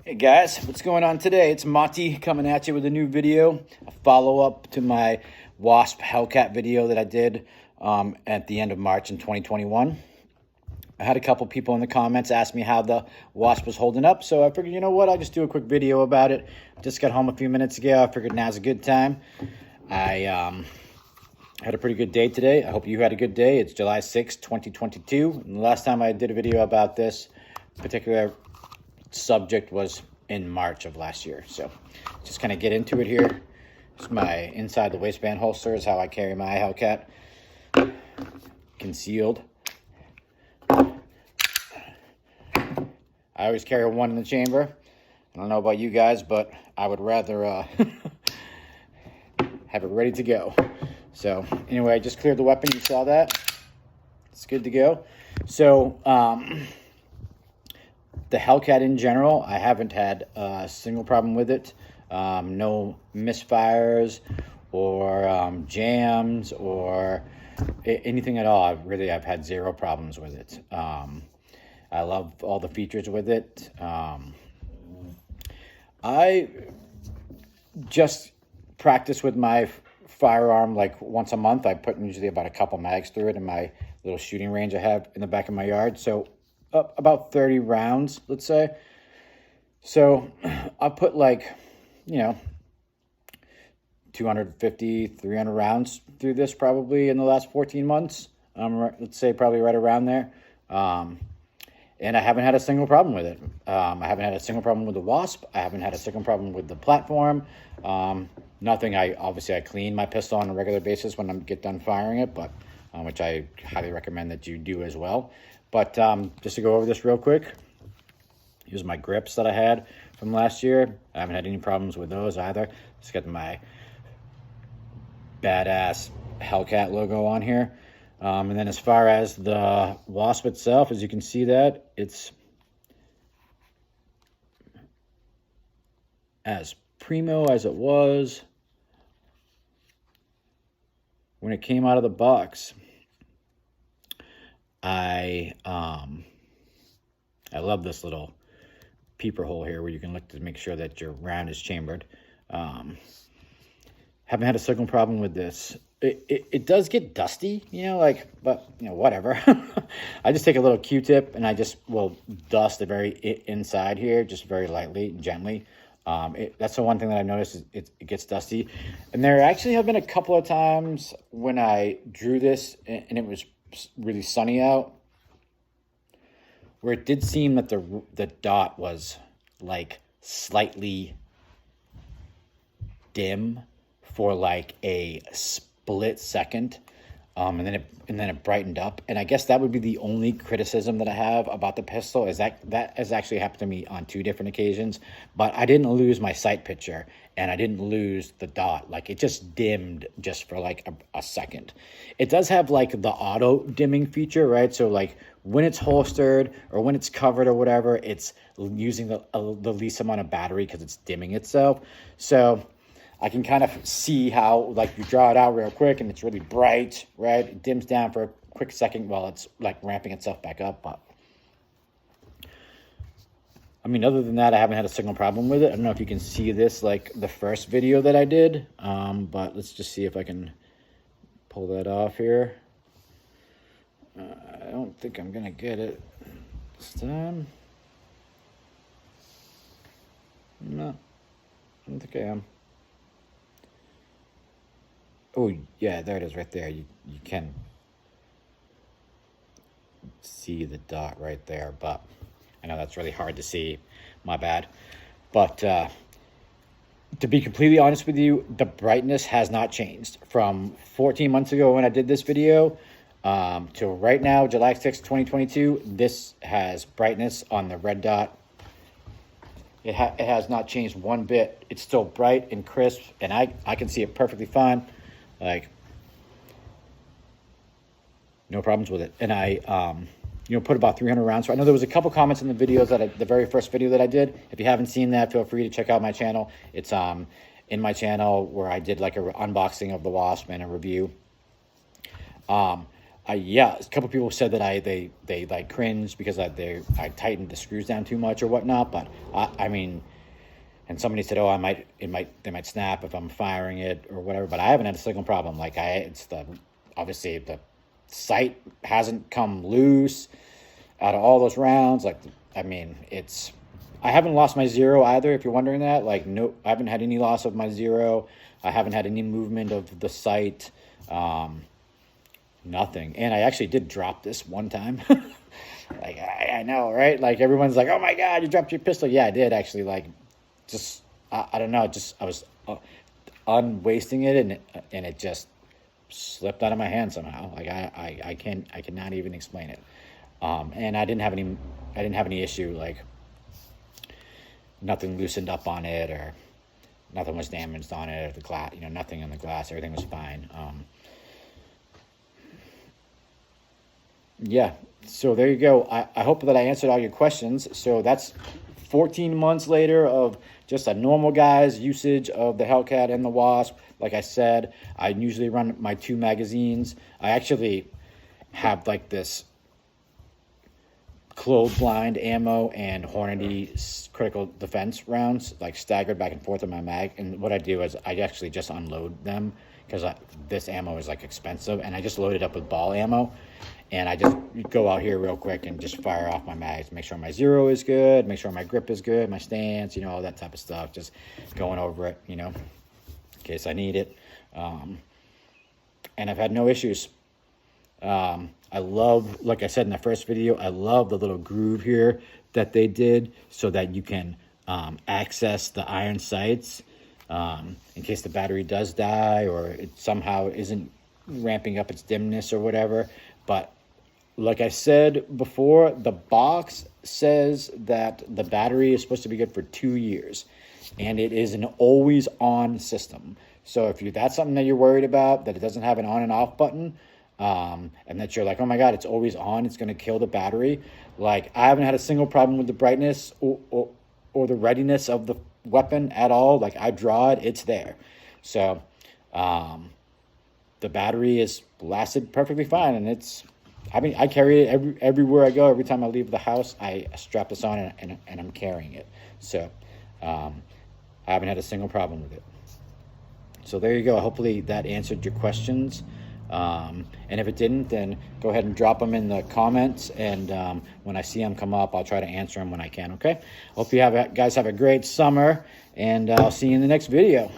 Hey guys, what's going on today? It's Monty coming at you with a new video, a follow-up to my Wasp Hellcat video that I did at the end of March in 2021. I had a couple people in the comments ask me how the Wasp was holding up, so I figured, you know what, I'll just do a quick video about it. Just got home a few minutes ago. I figured now's a good time. I had a pretty good day today. I hope you had a good day. It's July 6th, 2022. And the last time I did a video about this particular subject was in March of last year. So just kind of get into it here. It's my inside the waistband holster is how I carry my Hellcat. Concealed. I always carry one in the chamber. I don't know about you guys, but I would rather have it ready to go. So anyway, I just cleared the weapon. You saw that. It's good to go. So the Hellcat in general, I haven't had a single problem with it. No misfires or jams or anything at all. I've had zero problems with it. I love all the features with it. I just practice with my firearm like once a month. I put usually about a couple mags through it in my little shooting range I have in the back of my yard. So about 30 rounds, let's say. So I put like, 250, 300 rounds through this probably in the last 14 months. Let's say probably right around there. And I haven't had a single problem with it. I haven't had a single problem with the Wasp. I haven't had a single problem with the platform. Nothing. I clean my pistol on a regular basis when I get done firing it, but which I highly recommend that you do as well. But just to go over this real quick, here's my grips that I had from last year. I haven't had any problems with those either. Just got my badass Hellcat logo on here. And then as far as the Wasp itself, as you can see that, it's as primo as it was when it came out of the box. I love this little peeper hole here where you can look to make sure that your round is chambered. Haven't had a single problem with this. It does get dusty, but whatever. I just take a little Q-tip and I just will dust the very inside here, just very lightly and gently. That's the one thing that I've noticed is it gets dusty. And there actually have been a couple of times when I drew this and it was really sunny out, where it did seem that the dot was like slightly dim for like a split second, and then it brightened up. And I guess that would be the only criticism that I have about the pistol, is that has actually happened to me on 2 different occasions. But I didn't lose my sight picture and I didn't lose the dot. Like, it just dimmed just for like a second. It does have like the auto dimming feature, right? So like when it's holstered or when it's covered or whatever, it's using the least amount of battery because it's dimming itself. So I can kind of see how, like, you draw it out real quick and it's really bright, right? It dims down for a quick second while it's like ramping itself back up. But I mean, other than that, I haven't had a single problem with it. I don't know if you can see this, like the first video that I did, but let's just see if I can pull that off here. I don't think I'm gonna get it this time. No, I don't think I am. Oh, yeah, there it is right there. You can see the dot right there, but I know that's really hard to see. My bad. But to be completely honest with you, the brightness has not changed. From 14 months ago when I did this video to right now, July 6th, 2022, this has brightness on the red dot. It has not changed one bit. It's still bright and crisp, and I can see it perfectly fine. Like, no problems with it. And I, put about 300 rounds. So I know there was a couple comments in the videos the very first video that I did. If you haven't seen that, feel free to check out my channel. It's in my channel where I did like an unboxing of the Wasp and a review. Yeah, a couple people said that they like cringed because I tightened the screws down too much or whatnot. But I mean, and somebody said, oh, they might snap if I'm firing it or whatever. But I haven't had a single problem. Like obviously the sight hasn't come loose out of all those rounds. Like, I mean, I haven't lost my zero either, if you're wondering that. Like, no, I haven't had any loss of my zero. I haven't had any movement of the sight. Nothing. And I actually did drop this one time. Like, I know, right? Like, everyone's like, oh my God, you dropped your pistol. Yeah, I did actually. Like, just, I don't know. Just, I was unwasting it and it just slipped out of my hand somehow. Like, I cannot even explain it. And I didn't have any issue, like, nothing loosened up on it or nothing was damaged on it, or the glass, nothing in the glass, everything was fine. Yeah, so there you go. I hope that I answered all your questions. So that's 14 months later of just a normal guy's usage of the Hellcat and the Wasp. Like I said, I usually run my 2 magazines. I actually have like this clotheslined ammo and Hornady critical defense rounds, like staggered back and forth in my mag. And what I do is I actually just unload them because this ammo is like expensive, and I just load it up with ball ammo. And I just go out here real quick and just fire off my mags, make sure my zero is good, make sure my grip is good, my stance, all that type of stuff. Just going over it, in case I need it. And I've had no issues. I love, like I said in the first video, I love the little groove here that they did so that you can access the iron sights in case the battery does die or it somehow isn't ramping up its dimness or whatever. But like I said before, the box says that the battery is supposed to be good for 2 years, and it is an always on system. So if that's something that you're worried about, that it doesn't have an on and off button, and that you're like, oh my God, it's always on, it's going to kill the battery. Like, I haven't had a single problem with the brightness or the readiness of the weapon at all. Like, I draw it, it's there. So the battery is lasted perfectly fine, and I carry it everywhere I go. Every time I leave the house, I strap this on and I'm carrying it. So I haven't had a single problem with it. So there you go. Hopefully that answered your questions. And if it didn't, then go ahead and drop them in the comments. And when I see them come up, I'll try to answer them when I can, okay? Hope you guys have a great summer, and I'll see you in the next video.